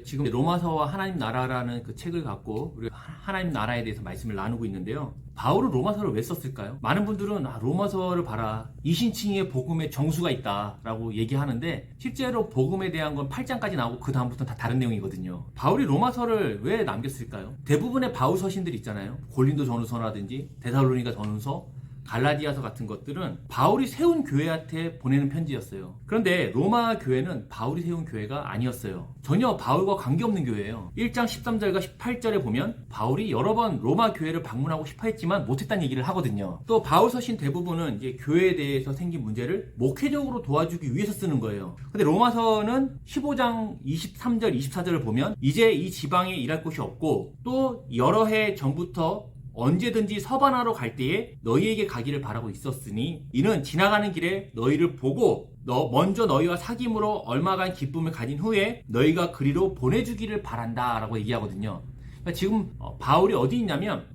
지금 로마서와 하나님 나라라는 그 책을 갖고 우리가 하나님 나라에 대해서 말씀을 나누고 있는데요. 바울은 로마서를 왜 썼을까요? 많은 분들은 로마서를 봐라, 이신칭의 복음에 정수가 있다라고 얘기하는데, 실제로 복음에 대한 건 8장까지 나오고 그 다음부터는 다 다른 내용이거든요. 바울이 로마서를 왜 남겼을까요? 대부분의 바울 서신들이 있잖아요. 고린도 전후서라든지 데살로니가 전후서, 갈라디아서 같은 것들은 바울이 세운 교회한테 보내는 편지였어요. 그런데 로마 교회는 바울이 세운 교회가 아니었어요. 전혀 바울과 관계없는 교회예요. 1장 13절과 18절에 보면 바울이 여러 번 로마 교회를 방문하고 싶어 했지만 못했다는 얘기를 하거든요. 또 바울 서신 대부분은 이제 교회에 대해서 생긴 문제를 목회적으로 도와주기 위해서 쓰는 거예요. 근데 로마서는 15장 23절 24절을 보면 이제 이 지방에 일할 곳이 없고 또 여러 해 전부터 언제든지 서바나로 갈 때에 너희에게 가기를 바라고 있었으니 이는 지나가는 길에 너희를 보고 먼저 너희와 사귐으로 얼마간 기쁨을 가진 후에 너희가 그리로 보내주기를 바란다 라고 얘기하거든요. 그러니까 지금 바울이 어디 있냐면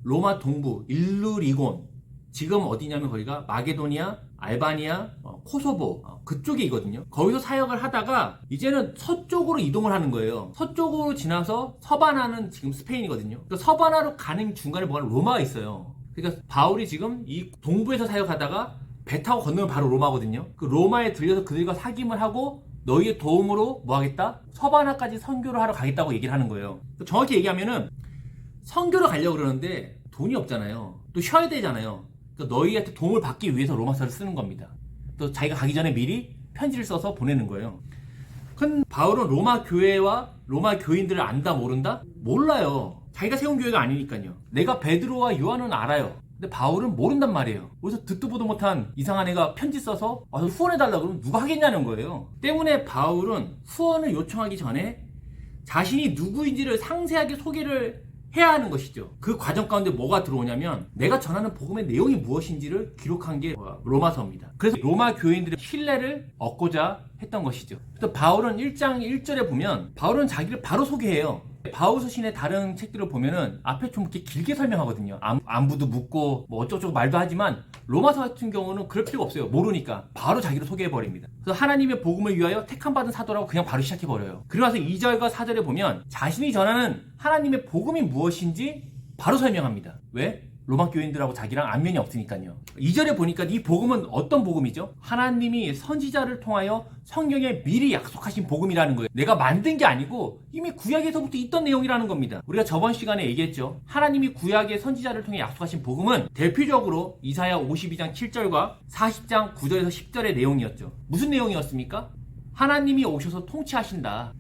로마 동부 일루리곤, 지금 어디냐면 거기가 마게도니아, 알바니아, 코소보 그쪽에 있거든요. 거기서 사역을 하다가 이제는 서쪽으로 이동을 하는 거예요. 서쪽으로 지나서 서바나는 지금 스페인이거든요. 그러니까 서바나로 가는 중간에 뭐가 로마가 있어요. 그러니까 바울이 지금 이 동부에서 사역하다가 배 타고 건너면 바로 로마거든요. 그 로마에 들려서 그들과 사귐을 하고 너희의 도움으로 뭐 하겠다? 서바나까지 선교를 하러 가겠다고 얘기를 하는 거예요. 정확히 얘기하면은 선교를 가려고 그러는데 돈이 없잖아요. 또 쉬어야 되잖아요. 그러니까 너희한테 도움을 받기 위해서 로마서를 쓰는 겁니다. 또 자기가 가기 전에 미리 편지를 써서 보내는 거예요. 큰 바울은 로마 교회와 로마 교인들을 안다 모른다? 몰라요. 자기가 세운 교회가 아니니까요. 내가 베드로와 요한은 알아요. 근데 바울은 모른단 말이에요. 그래서 듣도 보도 못한 이상한 애가 편지 써서 와서 후원해달라고 그러면 누가 하겠냐는 거예요. 때문에 바울은 후원을 요청하기 전에 자신이 누구인지를 상세하게 소개를 해야 하는 것이죠. 그 과정 가운데 뭐가 들어오냐면 내가 전하는 복음의 내용이 무엇인지를 기록한 게 로마서입니다. 그래서 로마 교인들의 신뢰를 얻고자 했던 것이죠. 그래서 바울은 1장 1절에 보면 바울은 자기를 바로 소개해요. 바울 서신의 다른 책들을 보면은 앞에 좀 이렇게 길게 설명하거든요. 안부도 묻고 뭐 어쩌고저쩌고 말도 하지만 로마서 같은 경우는 그럴 필요가 없어요. 모르니까 바로 자기를 소개해버립니다. 그래서 하나님의 복음을 위하여 택함받은 사도라고 그냥 바로 시작해버려요. 그리고 나서 2절과 4절에 보면 자신이 전하는 하나님의 복음이 무엇인지 바로 설명합니다. 왜? 로마 교인들하고 자기랑 안면이 없으니까요. 2절에 보니까 이 복음은 어떤 복음이죠? 하나님이 선지자를 통하여 성경에 미리 약속하신 복음이라는 거예요. 내가 만든 게 아니고 이미 구약에서부터 있던 내용이라는 겁니다. 우리가 저번 시간에 얘기했죠. 하나님이 구약의 선지자를 통해 약속하신 복음은 대표적으로 이사야 52장 7절과 40장 9절에서 10절의 내용이었죠. 무슨 내용이었습니까? 하나님이 오셔서 통치하신다.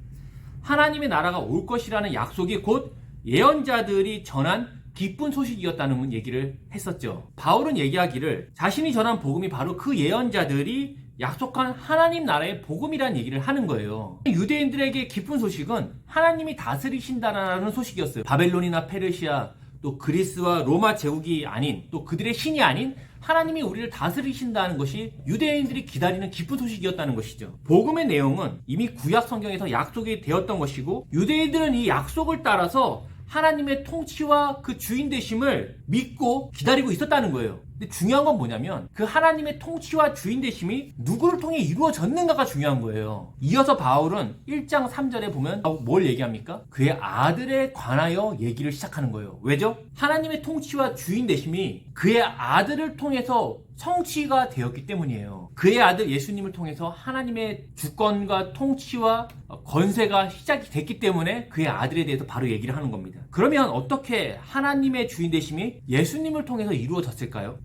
하나님의 나라가 올 것이라는 약속이 곧 예언자들이 전한 기쁜 소식이었다는 얘기를 했었죠. 바울은 얘기하기를 자신이 전한 복음이 바로 그 예언자들이 약속한 하나님 나라의 복음이라는 얘기를 하는 거예요. 유대인들에게 기쁜 소식은 하나님이 다스리신다라는 소식이었어요. 바벨론이나 페르시아, 또 그리스와 로마 제국이 아닌, 또 그들의 신이 아닌 하나님이 우리를 다스리신다는 것이 유대인들이 기다리는 기쁜 소식이었다는 것이죠. 복음의 내용은 이미 구약 성경에서 약속이 되었던 것이고 유대인들은 이 약속을 따라서 하나님의 통치와 그 주인 되심을 믿고 기다리고 있었다는 거예요. 근데 중요한 건 뭐냐면 그 하나님의 통치와 주인 되심이 누구를 통해 이루어졌는가가 중요한 거예요. 이어서 바울은 1장 3절에 보면 뭘 얘기합니까? 그의 아들에 관하여 얘기를 시작하는 거예요. 왜죠? 하나님의 통치와 주인 되심이 그의 아들을 통해서 성취가 되었기 때문이에요. 그의 아들 예수님을 통해서 하나님의 주권과 통치와 권세가 시작이 됐기 때문에 그의 아들에 대해서 바로 얘기를 하는 겁니다. 그러면 어떻게 하나님의 주인 되심이 예수님을 통해서 이루어졌을까요?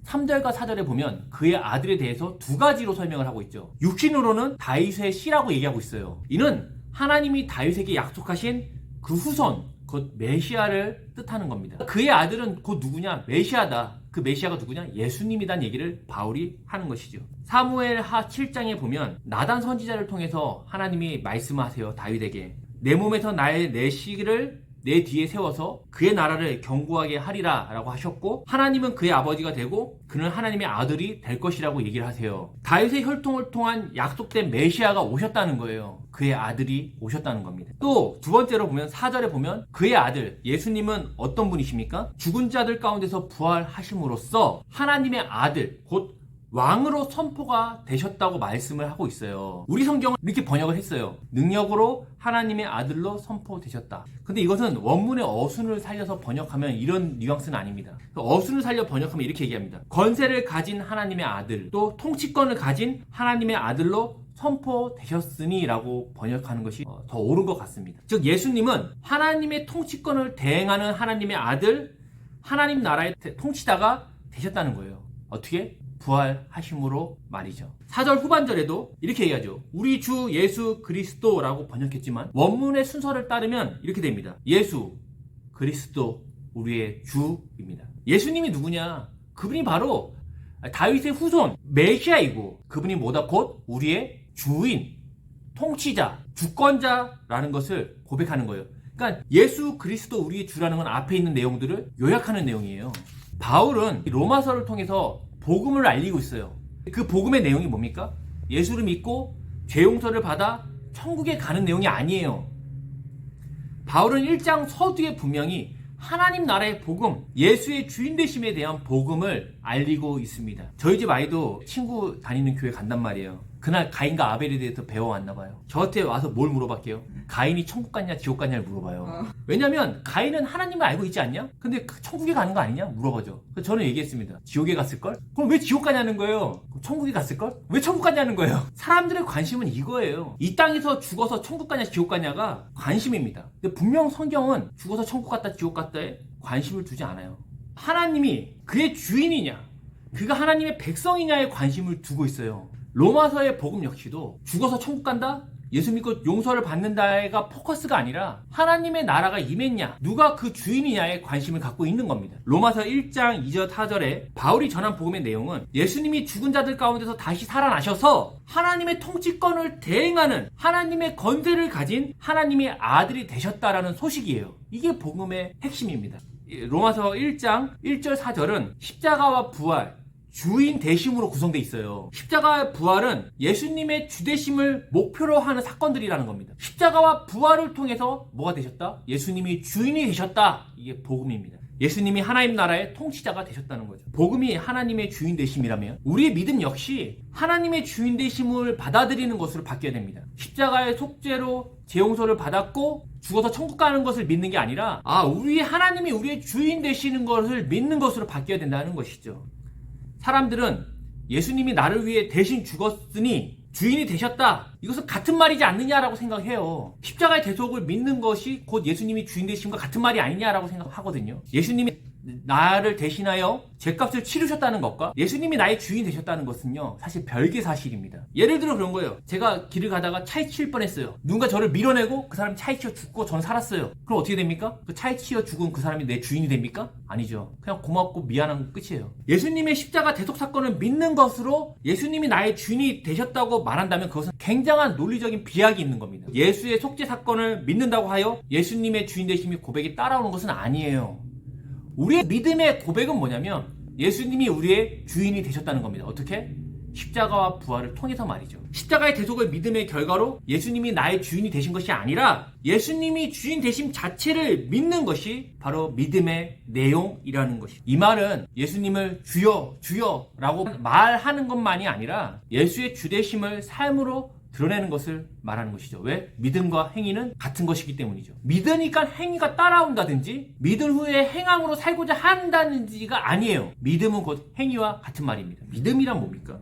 3절과 4절에 보면 그의 아들에 대해서 두 가지로 설명을 하고 있죠. 육신으로는 다윗의 씨라고 얘기하고 있어요. 이는 하나님이 다윗에게 약속하신 그 후손, 곧 메시아를 뜻하는 겁니다. 그의 아들은 곧 누구냐? 메시아다. 그 메시아가 누구냐? 예수님이란 얘기를 바울이 하는 것이죠. 사무엘 하 7장에 보면 나단 선지자를 통해서 하나님이 말씀하세요. 다윗에게 내 몸에서 나의 내시를 내 뒤에 세워서 그의 나라를 견고하게 하리라 라고 하셨고 하나님은 그의 아버지가 되고 그는 하나님의 아들이 될 것이라고 얘기를 하세요. 다윗의 혈통을 통한 약속된 메시아가 오셨다는 거예요. 그의 아들이 오셨다는 겁니다. 또 두 번째로 보면 4절에 보면 그의 아들 예수님은 어떤 분이십니까? 죽은 자들 가운데서 부활하심으로써 하나님의 아들 곧 왕으로 선포가 되셨다고 말씀을 하고 있어요. 우리 성경은 이렇게 번역을 했어요. 능력으로 하나님의 아들로 선포되셨다. 근데 이것은 원문의 어순을 살려서 번역하면 이런 뉘앙스는 아닙니다. 어순을 살려 번역하면 이렇게 얘기합니다. 권세를 가진 하나님의 아들, 또 통치권을 가진 하나님의 아들로 선포되셨으니 라고 번역하는 것이 더 옳은 것 같습니다. 즉 예수님은 하나님의 통치권을 대행하는 하나님의 아들, 하나님 나라의 통치자가 되셨다는 거예요. 어떻게? 부활하심으로 말이죠. 4절 후반절에도 이렇게 얘기하죠. 우리 주 예수 그리스도라고 번역했지만 원문의 순서를 따르면 이렇게 됩니다. 예수 그리스도 우리의 주입니다. 예수님이 누구냐? 그분이 바로 다윗의 후손 메시아이고 그분이 뭐다? 곧 우리의 주인, 통치자, 주권자라는 것을 고백하는 거예요. 그러니까 예수 그리스도 우리의 주라는 건 앞에 있는 내용들을 요약하는 내용이에요. 바울은 로마서를 통해서 복음을 알리고 있어요. 그 복음의 내용이 뭡니까? 예수를 믿고 죄 용서를 받아 천국에 가는 내용이 아니에요. 바울은 1장 서두에 분명히 하나님 나라의 복음, 예수의 주인 되심에 대한 복음을 알리고 있습니다. 저희 집 아이도 친구 다니는 교회 간단 말이에요. 그날 가인과 아벨에 대해서 배워왔나 봐요. 저한테 와서 뭘 물어봤게요? 가인이 천국 갔냐 지옥 갔냐를 물어봐요. 왜냐면 가인은 하나님을 알고 있지 않냐? 근데 천국에 가는 거 아니냐? 물어보죠. 그래서 저는 얘기했습니다. 지옥에 갔을걸? 그럼 왜 지옥 가냐는 거예요? 그럼 천국에 갔을걸? 왜 천국 갔냐는 거예요? 사람들의 관심은 이거예요. 이 땅에서 죽어서 천국 가냐 지옥 가냐가 관심입니다. 근데 분명 성경은 죽어서 천국 갔다 지옥 갔다에 관심을 두지 않아요. 하나님이 그의 주인이냐, 그가 하나님의 백성이냐에 관심을 두고 있어요. 로마서의 복음 역시도 죽어서 천국 간다? 예수 믿고 용서를 받는다가 포커스가 아니라 하나님의 나라가 임했냐, 누가 그 주인이냐에 관심을 갖고 있는 겁니다. 로마서 1장 2절 4절에 바울이 전한 복음의 내용은 예수님이 죽은 자들 가운데서 다시 살아나셔서 하나님의 통치권을 대행하는 하나님의 권세를 가진 하나님의 아들이 되셨다라는 소식이에요. 이게 복음의 핵심입니다. 로마서 1장 1절 4절은 십자가와 부활, 주인 대심으로 구성되어 있어요. 십자가의 부활은 예수님의 주대심을 목표로 하는 사건들이라는 겁니다. 십자가와 부활을 통해서 뭐가 되셨다? 예수님이 주인이 되셨다. 이게 복음입니다. 예수님이 하나님 나라의 통치자가 되셨다는 거죠. 복음이 하나님의 주인 되심이라면 우리의 믿음 역시 하나님의 주인 되심을 받아들이는 것으로 바뀌어야 됩니다. 십자가의 속죄로 죄 용서를 받았고 죽어서 천국 가는 것을 믿는 게 아니라 우리 하나님이 우리의 주인 되시는 것을 믿는 것으로 바뀌어야 된다는 것이죠. 사람들은 예수님이 나를 위해 대신 죽었으니 주인이 되셨다. 이것은 같은 말이지 않느냐라고 생각해요. 십자가의 대속을 믿는 것이 곧 예수님이 주인 되심과 같은 말이 아니냐라고 생각하거든요. 예수님이 나를 대신하여 죄값을 치르셨다는 것과 예수님이 나의 주인 되셨다는 것은요, 사실 별개 사실입니다. 예를 들어 그런 거예요. 제가 길을 가다가 차에 치일 뻔했어요. 누군가 저를 밀어내고 그 사람이 차에 치여 죽고 저는 살았어요. 그럼 어떻게 됩니까? 그 차에 치여 죽은 그 사람이 내 주인이 됩니까? 아니죠. 그냥 고맙고 미안한 거 끝이에요. 예수님의 십자가 대속 사건을 믿는 것으로 예수님이 나의 주인이 되셨다고 말한다면 그것은 굉장한 논리적인 비약이 있는 겁니다. 예수의 속죄 사건을 믿는다고 하여 예수님의 주인 되심이 고백이 따라오는 것은 아니에요. 우리의 믿음의 고백은 뭐냐면 예수님이 우리의 주인이 되셨다는 겁니다. 어떻게? 십자가와 부활을 통해서 말이죠. 십자가의 대속을 믿음의 결과로 예수님이 나의 주인이 되신 것이 아니라 예수님이 주인 되심 자체를 믿는 것이 바로 믿음의 내용이라는 것이. 이 말은 예수님을 주여 주여 라고 말하는 것만이 아니라 예수의 주되심을 삶으로 드러내는 것을 말하는 것이죠. 왜? 믿음과 행위는 같은 것이기 때문이죠. 믿으니까 행위가 따라온다든지 믿은 후에 행함으로 살고자 한다는지가 아니에요. 믿음은 곧 행위와 같은 말입니다. 믿음이란 뭡니까?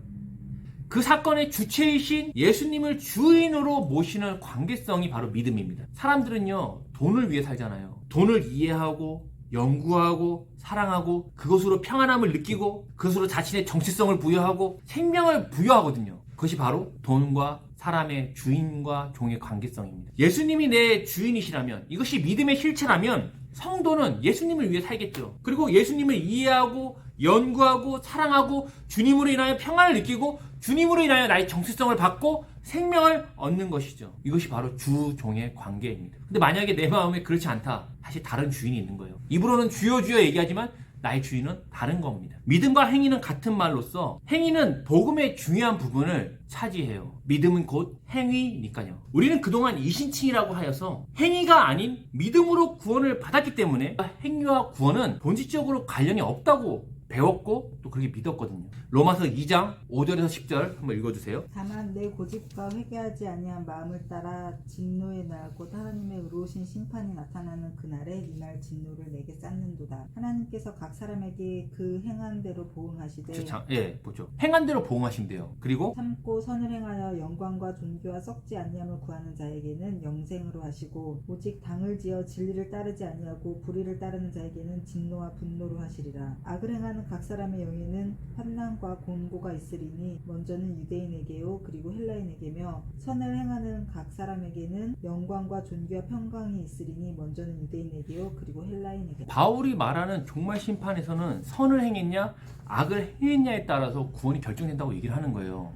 그 사건의 주체이신 예수님을 주인으로 모시는 관계성이 바로 믿음입니다. 사람들은요, 돈을 위해 살잖아요. 돈을 이해하고 연구하고 사랑하고 그것으로 평안함을 느끼고 그것으로 자신의 정체성을 부여하고 생명을 부여하거든요. 그것이 바로 돈과 사람의 주인과 종의 관계성입니다. 예수님이 내 주인이시라면, 이것이 믿음의 실체라면 성도는 예수님을 위해 살겠죠. 그리고 예수님을 이해하고 연구하고 사랑하고 주님으로 인하여 평안을 느끼고 주님으로 인하여 나의 정체성을 받고 생명을 얻는 것이죠. 이것이 바로 주, 종의 관계입니다. 근데 만약에 내 마음에 그렇지 않다, 사실 다른 주인이 있는 거예요. 입으로는 주여 주여 얘기하지만 나의 주인은 다른 겁니다. 믿음과 행위는 같은 말로서 행위는 복음의 중요한 부분을 차지해요. 믿음은 곧 행위니까요. 우리는 그동안 이신칭이라고 하여서 행위가 아닌 믿음으로 구원을 받았기 때문에 행위와 구원은 본질적으로 관련이 없다고 배웠고 또 그렇게 믿었거든요. 로마서 2장 5절에서 10절 한번 읽어주세요. 다만 내 고집과 회개하지 아니한 마음을 따라 진노의 날 곧 하나님의 의로우신 심판이 나타나는 그날에 이 날 진노를 내게 쌓는도다. 하나님께서 각 사람에게 그 행한 대로 보응하시되 보죠. 행한 대로 보응하신대요. 그리고 참고 선을 행하여 영광과 존귀와 썩지 아니함을 구하는 자에게는 영생으로 하시고 오직 당을 지어 진리를 따르지 아니하고 불의를 따르는 자에게는 진노와 분노로 하시리라. 악을 행하는 각 사람의 영에는 환난과 곤고가 있으리니 먼저는 유대인에게요 그리고 헬라인에게며 선을 행하는 각 사람에게는 영광과 존귀와 평강이 있으리니 먼저는 유대인에게요 그리고 헬라인에게. 바울이 말하는 종말 심판에서는 선을 행했냐 악을 행했냐에 따라서 구원이 결정된다고 얘기를 하는 거예요.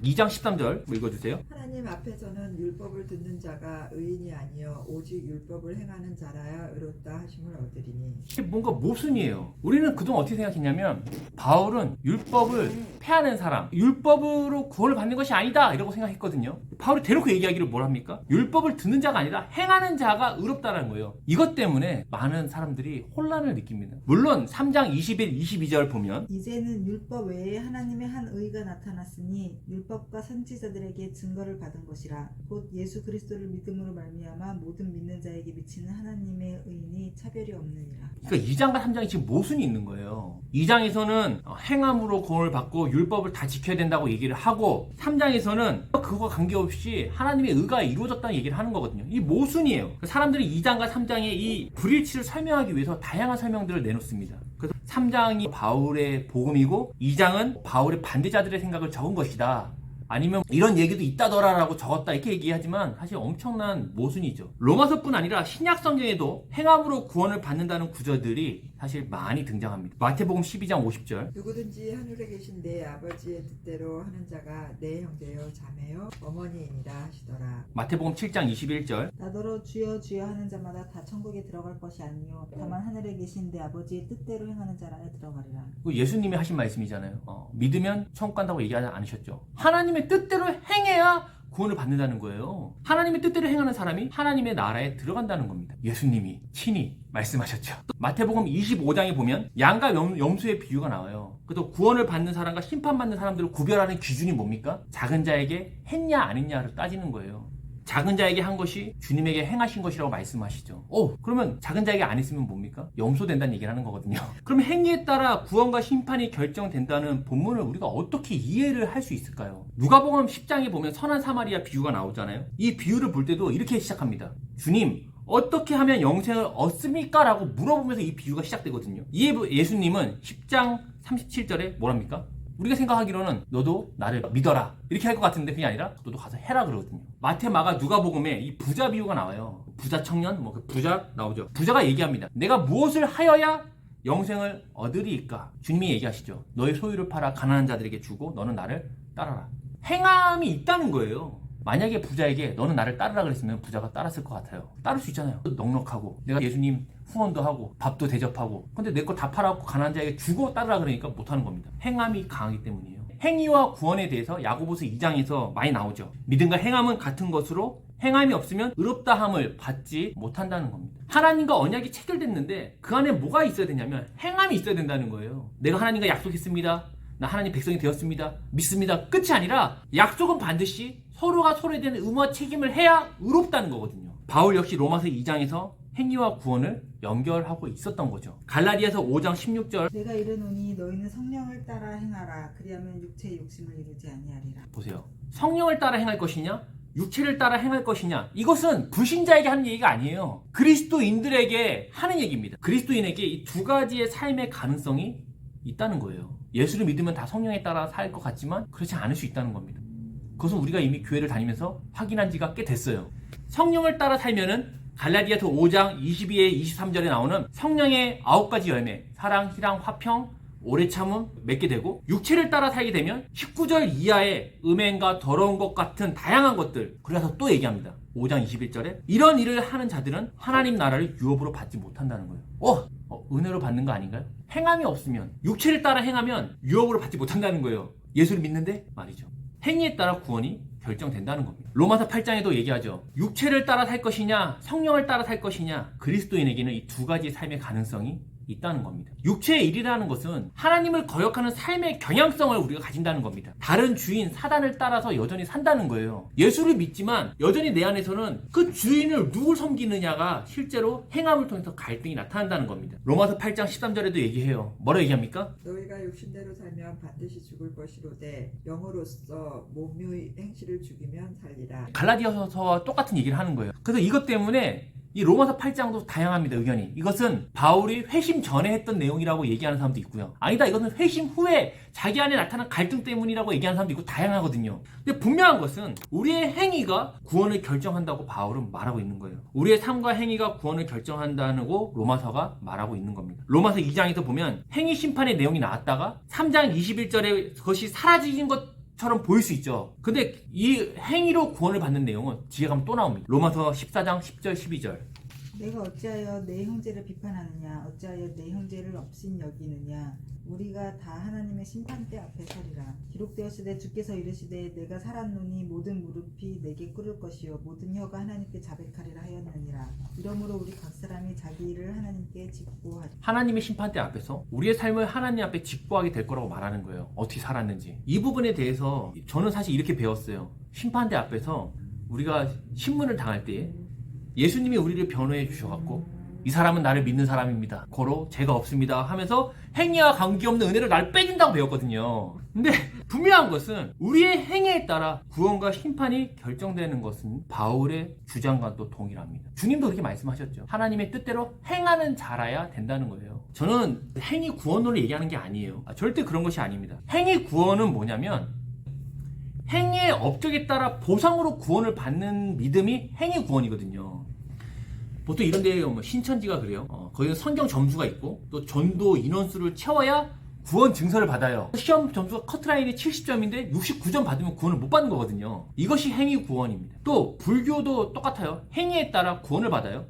2장 13절 읽어주세요. 하나님 앞에서는 율법을 듣는 자가 의인이 아니여 오직 율법을 행하는 자라야 의롭다 하심을 얻으리니. 이게 뭔가 모순이에요. 우리는 그동안 어떻게 생각했냐면 바울은 율법을 폐하는 사람, 율법으로 구원을 받는 것이 아니다 이라고 생각했거든요. 바울이 대놓고 얘기하기를 뭘 합니까? 율법을 듣는 자가 아니라 행하는 자가 의롭다는 거예요. 이것 때문에 많은 사람들이 혼란을 느낍니다. 물론 3장 21, 22절 보면 이제는 율법 외에 하나님의 한 의가 나타났으니 율법과 선지자들에게 증거를 받은 것이라. 곧 예수 그리스도를 믿음으로 말미암아 모든 믿는 자에게 미치는 하나님의 의인이 차별이 없느니라. 그러니까 2장과 3장이 지금 모순이 있는 거예요. 2장에서는 행함으로 구원을 받고 율법을 다 지켜야 된다고 얘기를 하고 3장에서는 그거와 관계없이 하나님의 의가 이루어졌다는 얘기를 하는 거거든요. 이 모순이에요. 사람들이 2장과 3장의 이 불일치를 설명하기 위해서 다양한 설명들을 내놓습니다. 그래서 3장이 바울의 복음이고 2장은 바울의 반대자들의 생각을 적은 것이다. 아니면 이런 얘기도 있다더라라고 적었다 이렇게 얘기하지만 사실 엄청난 모순이죠. 로마서뿐 아니라 신약 성경에도 행함으로 구원을 받는다는 구절들이 사실 많이 등장합니다. 마태복음 12장 50절. 누구든지 하늘에 계신 내 아버지의 뜻대로 하는 자가 내 형제요 자매요 어머니이니라 하시더라. 마태복음 7장 21절. 나더러 주여 주여 하는 자마다 다 천국에 들어갈 것이 아니요 다만 하늘에 계신 내 아버지의 뜻대로 행하는 자라에 들어가리라. 예수님이 하신 말씀이잖아요. 믿으면 천국 간다고 얘기하지 않으셨죠. 하나님의 뜻대로 행해야 구원을 받는다는 거예요. 하나님의 뜻대로 행하는 사람이 하나님의 나라에 들어간다는 겁니다. 예수님이 친히 말씀하셨죠. 마태복음 25장에 보면 양과 염소의 비유가 나와요. 그래서 구원을 받는 사람과 심판받는 사람들을 구별하는 기준이 뭡니까? 작은 자에게 했냐 안 했냐를 따지는 거예요. 작은 자에게 한 것이 주님에게 행하신 것이라고 말씀하시죠. 그러면 작은 자에게 안 했으면 뭡니까? 염소 된다는 얘기를 하는 거거든요. 그럼 행위에 따라 구원과 심판이 결정된다는 본문을 우리가 어떻게 이해를 할 수 있을까요? 누가복음 10장에 보면 선한 사마리아 비유가 나오잖아요. 이 비유를 볼 때도 이렇게 시작합니다. 주님, 어떻게 하면 영생을 얻습니까? 라고 물어보면서 이 비유가 시작되거든요. 이에 예수님은 10장 37절에 뭐랍니까? 우리가 생각하기로는 너도 나를 믿어라 이렇게 할 것 같은데 그게 아니라 너도 가서 해라 그러거든요. 마태, 마가, 누가복음에 이 부자 비유가 나와요. 부자 청년, 그 부자 나오죠. 부자가 얘기합니다. 내가 무엇을 하여야 영생을 얻으리이까? 주님이 얘기하시죠. 너의 소유를 팔아 가난한 자들에게 주고 너는 나를 따라라. 행함이 있다는 거예요. 만약에 부자에게 너는 나를 따르라 그랬으면 부자가 따랐을 것 같아요. 따를 수 있잖아요. 넉넉하고 내가 예수님 후원도 하고 밥도 대접하고 근데 내 거 다 팔아갖고 가난한 자에게 주고 따르라 그러니까 못하는 겁니다. 행함이 강하기 때문이에요. 행위와 구원에 대해서 야고보서 2장에서 많이 나오죠. 믿음과 행함은 같은 것으로 행함이 없으면 의롭다함을 받지 못한다는 겁니다. 하나님과 언약이 체결됐는데 그 안에 뭐가 있어야 되냐면 행함이 있어야 된다는 거예요. 내가 하나님과 약속했습니다. 나 하나님 백성이 되었습니다. 믿습니다. 끝이 아니라 약속은 반드시 서로가 서로에 대한 의무와 책임을 해야 의롭다는 거거든요. 바울 역시 로마서 2장에서 행위와 구원을 연결하고 있었던 거죠. 갈라디아서 5장 16절. 내가 이르노니 너희는 성령을 따라 행하라. 그리하면 육체의 욕심을 이루지 아니하리라. 보세요. 성령을 따라 행할 것이냐? 육체를 따라 행할 것이냐? 이것은 불신자에게 하는 얘기가 아니에요. 그리스도인들에게 하는 얘기입니다. 그리스도인에게 이 두 가지의 삶의 가능성이 있다는 거예요. 예수를 믿으면 다 성령에 따라 살 것 같지만 그렇지 않을 수 있다는 겁니다. 그것은 우리가 이미 교회를 다니면서 확인한 지가 꽤 됐어요. 성령을 따라 살면은 갈라디아서 5장 22에 23절에 나오는 성령의 9가지 열매, 사랑, 희랑, 화평, 오래 참음 맺게 되고, 육체를 따라 살게 되면 19절 이하의 음행과 더러운 것 같은 다양한 것들, 그래서 또 얘기합니다. 5장 21절에 이런 일을 하는 자들은 하나님 나라를 유업으로 받지 못한다는 거예요. 은혜로 받는 거 아닌가요? 행함이 없으면, 육체를 따라 행하면 유업으로 받지 못한다는 거예요. 예수를 믿는데 말이죠. 행위에 따라 구원이 결정된다는 겁니다. 로마서 8장에도 얘기하죠. 육체를 따라 살 것이냐 성령을 따라 살 것이냐, 그리스도인에게는 이 두 가지 삶의 가능성이 있다는 겁니다. 육체의 일이라는 것은 하나님을 거역하는 삶의 경향성을 우리가 가진다는 겁니다. 다른 주인 사단을 따라서 여전히 산다는 거예요. 예수를 믿지만 여전히 내 안에서는 그 주인을 누굴 섬기느냐가 실제로 행함을 통해서 갈등이 나타난다는 겁니다. 로마서 8장 13절에도 얘기해요. 뭐라 얘기합니까? 너희가 육신대로 살면 반드시 죽을 것이로되 영으로서 몸의 행실을 죽이면 살리라. 갈라디아서와 똑같은 얘기를 하는 거예요. 그래서 이것 때문에 이 로마서 8장도 다양합니다. 의견이. 이것은 바울이 회심 전에 했던 내용이라고 얘기하는 사람도 있고요. 아니다, 이것은 회심 후에 자기 안에 나타난 갈등 때문이라고 얘기하는 사람도 있고 다양하거든요. 근데 분명한 것은 우리의 행위가 구원을 결정한다고 바울은 말하고 있는 거예요. 우리의 삶과 행위가 구원을 결정한다고 로마서가 말하고 있는 겁니다. 로마서 2장에서 보면 행위 심판의 내용이 나왔다가 3장 21절에 그것이 사라진 것처럼 보일 수 있죠. 근데 이 행위로 구원을 받는 내용은 뒤에 가면 또 나옵니다. 로마서 14장 10절 12절. 내가 어찌하여 내 형제를 비판하느냐 어찌하여 내 형제를 업신 여기느냐 우리가 다 하나님의 심판대 앞에 서리라. 기록되었으되 주께서 이르시되 내가 살았노니 모든 무릎이 내게 꿇을 것이요 모든 혀가 하나님께 자백하리라 하였느니라. 이러므로 우리 각 사람이 자기 일을 하나님께 직보하리. 하나님의 심판대 앞에서 우리의 삶을 하나님 앞에 직보하게 될 거라고 말하는 거예요. 어떻게 살았는지. 이 부분에 대해서 저는 사실 이렇게 배웠어요. 심판대 앞에서 우리가 신문을 당할 때 예수님이 우리를 변호해 주셔갖고 이 사람은 나를 믿는 사람입니다. 고로 죄가 없습니다 하면서 행위와 관계없는 은혜를 나를 빼준다고 배웠거든요. 근데 분명한 것은 우리의 행위에 따라 구원과 심판이 결정되는 것은 바울의 주장과 또 동일합니다. 주님도 그렇게 말씀하셨죠. 하나님의 뜻대로 행하는 자라야 된다는 거예요. 저는 행위 구원론을 얘기하는 게 아니에요. 절대 그런 것이 아닙니다. 행위 구원은 뭐냐면 행위의 업적에 따라 보상으로 구원을 받는 믿음이 행위 구원이거든요. 보통 이런 데 신천지가 그래요. 거기는 성경 점수가 있고 또 전도 인원수를 채워야 구원 증서를 받아요. 시험 점수가 커트라인이 70점인데 69점 받으면 구원을 못 받는 거거든요. 이것이 행위 구원입니다. 또 불교도 똑같아요. 행위에 따라 구원을 받아요.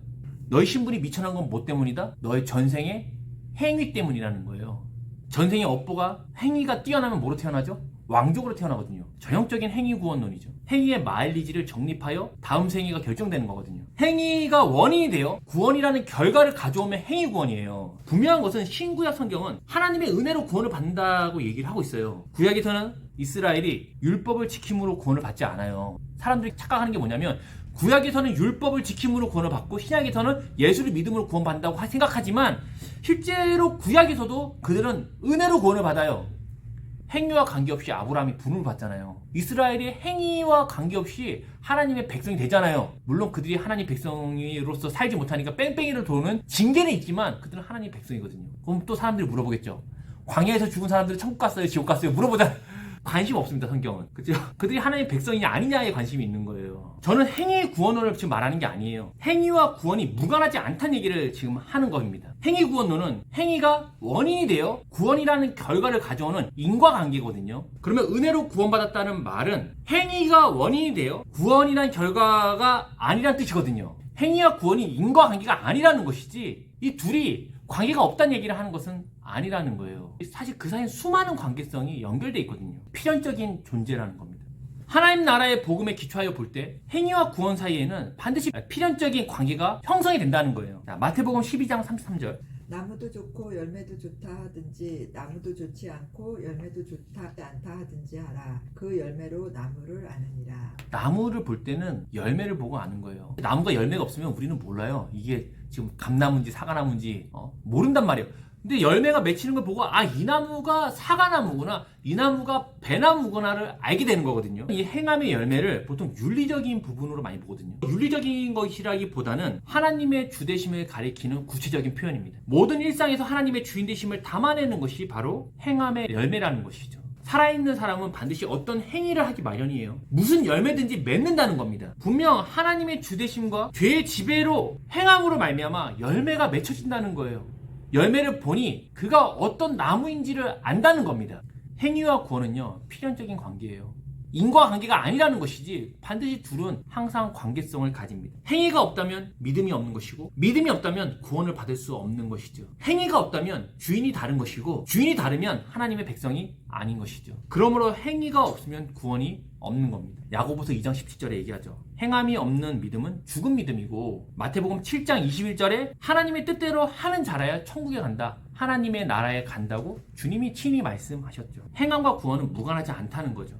너희 신분이 미천한 건 뭐 때문이다? 너의 전생의 행위 때문이라는 거예요. 전생의 업보가 행위가 뛰어나면 뭐로 태어나죠? 왕족으로 태어나거든요. 전형적인 행위 구원론이죠. 행위의 마일리지를 적립하여 다음 생애가 결정되는 거거든요. 행위가 원인이 되어 구원이라는 결과를 가져오면 행위 구원이에요. 분명한 것은 신구약 성경은 하나님의 은혜로 구원을 받는다고 얘기를 하고 있어요. 구약에서는 이스라엘이 율법을 지킴으로 구원을 받지 않아요. 사람들이 착각하는 게 뭐냐면 구약에서는 율법을 지킴으로 구원을 받고 신약에서는 예수를 믿음으로 구원받는다고 생각하지만 실제로 구약에서도 그들은 은혜로 구원을 받아요. 행위와 관계없이 아브라함이 부름을 받잖아요. 이스라엘이 행위와 관계없이 하나님의 백성이 되잖아요. 물론 그들이 하나님 백성으로서 살지 못하니까 뺑뺑이를 도는 징계는 있지만 그들은 하나님 백성이거든요. 그럼 또 사람들이 물어보겠죠. 광야에서 죽은 사람들은 천국 갔어요? 지옥 갔어요? 물어보자. 관심 없습니다. 성경은. 그죠? 그들이 하나님의 백성이냐 아니냐에 관심이 있는 거예요. 저는 행위의 구원론을 지금 말하는 게 아니에요. 행위와 구원이 무관하지 않다는 얘기를 지금 하는 겁니다. 행위 구원론은 행위가 원인이 되어 구원이라는 결과를 가져오는 인과관계거든요. 그러면 은혜로 구원받았다는 말은 행위가 원인이 되어 구원이라는 결과가 아니라는 뜻이거든요. 행위와 구원이 인과관계가 아니라는 것이지 이 둘이 관계가 없다는 얘기를 하는 것은 아니라는 거예요. 사실 그 사이에 수많은 관계성이 연결되어 있거든요. 필연적인 존재라는 겁니다. 하나님 나라의 복음에 기초하여 볼 때 행위와 구원 사이에는 반드시 필연적인 관계가 형성이 된다는 거예요. 자, 마태복음 12장 33절. 나무도 좋고 열매도 좋다 하든지 나무도 좋지 않고 열매도 좋다 않다 하든지 하라. 그 열매로 나무를 아느니라. 나무를 볼 때는 열매를 보고 아는 거예요. 나무가 열매가 없으면 우리는 몰라요. 이게 지금 감나무인지 사과나무인지 모른단 말이에요. 근데 열매가 맺히는 걸 보고 이 나무가 사과나무구나, 이 나무가 배나무구나를 알게 되는 거거든요. 이 행함의 열매를 보통 윤리적인 부분으로 많이 보거든요. 윤리적인 것이라기보다는 하나님의 주되심을 가리키는 구체적인 표현입니다. 모든 일상에서 하나님의 주인되심을 담아내는 것이 바로 행함의 열매라는 것이죠. 살아있는 사람은 반드시 어떤 행위를 하기 마련이에요. 무슨 열매든지 맺는다는 겁니다. 분명 하나님의 주되심과 죄의 지배로 행함으로 말미암아 열매가 맺혀진다는 거예요. 열매를 보니 그가 어떤 나무인지를 안다는 겁니다. 행위와 구원은요 필연적인 관계예요. 인과관계가 아니라는 것이지 반드시 둘은 항상 관계성을 가집니다. 행위가 없다면 믿음이 없는 것이고 믿음이 없다면 구원을 받을 수 없는 것이죠. 행위가 없다면 주인이 다른 것이고 주인이 다르면 하나님의 백성이 아닌 것이죠. 그러므로 행위가 없으면 구원이 없는 겁니다. 야고보서 2장 17절에 얘기하죠. 행함이 없는 믿음은 죽은 믿음이고 마태복음 7장 21절에 하나님의 뜻대로 하는 자라야 천국에 간다. 하나님의 나라에 간다고 주님이 친히 말씀하셨죠. 행함과 구원은 무관하지 않다는 거죠.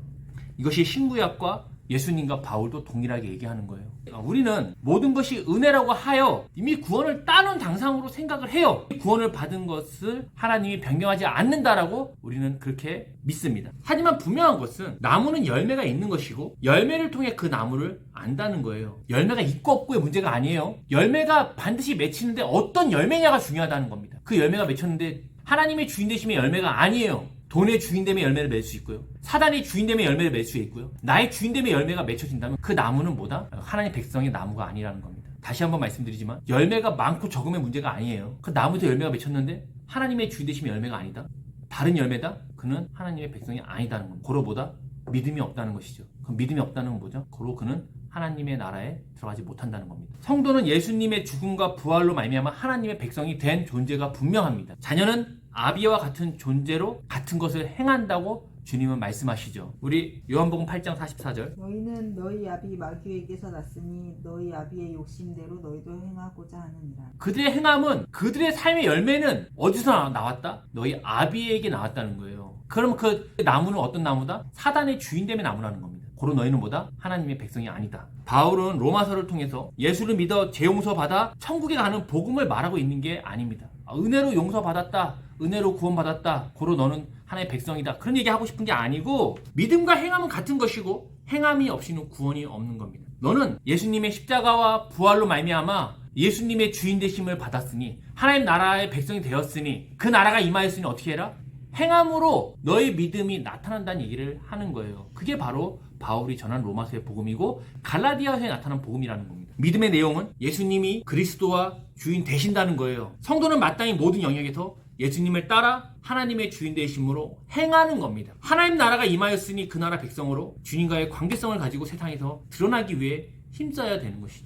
이것이 신구약과 예수님과 바울도 동일하게 얘기하는 거예요. 우리는 모든 것이 은혜라고 하여 이미 구원을 따놓은 당상으로 생각을 해요. 구원을 받은 것을 하나님이 변경하지 않는다라고 우리는 그렇게 믿습니다. 하지만 분명한 것은 나무는 열매가 있는 것이고 열매를 통해 그 나무를 안다는 거예요. 열매가 있고 없고의 문제가 아니에요. 열매가 반드시 맺히는데 어떤 열매냐가 중요하다는 겁니다. 그 열매가 맺혔는데 하나님의 주인 되심의 열매가 아니에요. 돈의 주인됨의 열매를 맺을 수 있고요. 사단의 주인됨의 열매를 맺을 수 있고요. 나의 주인됨의 열매가 맺혀진다면 그 나무는 뭐다? 하나님 백성의 나무가 아니라는 겁니다. 다시 한번 말씀드리지만 열매가 많고 적음의 문제가 아니에요. 그 나무에서 열매가 맺혔는데 하나님의 주인되심의 열매가 아니다. 다른 열매다? 그는 하나님의 백성이 아니다는 겁니다. 고로 뭐다? 믿음이 없다는 것이죠. 그럼 믿음이 없다는 건 뭐죠? 고로 그는 하나님의 나라에 들어가지 못한다는 겁니다. 성도는 예수님의 죽음과 부활로 말미암아 하나님의 백성이 된 존재가 분명합니다. 자녀는 아비와 같은 존재로 같은 것을 행한다고 주님은 말씀하시죠. 우리 요한복음 8장 44절. 너희는 너희 아비 마귀에게서 났으니 너희 아비의 욕심대로 너희도 행하고자 하느니라. 그들의 행함은 그들의 삶의 열매는 어디서 나왔다? 너희 아비에게 나왔다는 거예요. 그럼 그 나무는 어떤 나무다? 사단의 주인됨의 나무라는 겁니다. 고로 너희는 뭐다? 하나님의 백성이 아니다. 바울은 로마서를 통해서 예수를 믿어 재용서받아 천국에 가는 복음을 말하고 있는 게 아닙니다. 은혜로 용서받았다. 은혜로 구원받았다. 고로 너는 하나님의 백성이다. 그런 얘기 하고 싶은 게 아니고 믿음과 행함은 같은 것이고 행함이 없이는 구원이 없는 겁니다. 너는 예수님의 십자가와 부활로 말미암아 예수님의 주인 되심을 받았으니 하나님 나라의 백성이 되었으니 그 나라가 임하였으니 어떻게 해라? 행함으로 너의 믿음이 나타난다는 얘기를 하는 거예요. 그게 바로 바울이 전한 로마서의 복음이고 갈라디아서에 나타난 복음이라는 겁니다. 믿음의 내용은 예수님이 그리스도와 주인 되신다는 거예요. 성도는 마땅히 모든 영역에서 예수님을 따라 하나님의 주인 되심으로 행하는 겁니다. 하나님 나라가 임하였으니 그 나라 백성으로 주님과의 관계성을 가지고 세상에서 드러나기 위해 힘써야 되는 것이죠.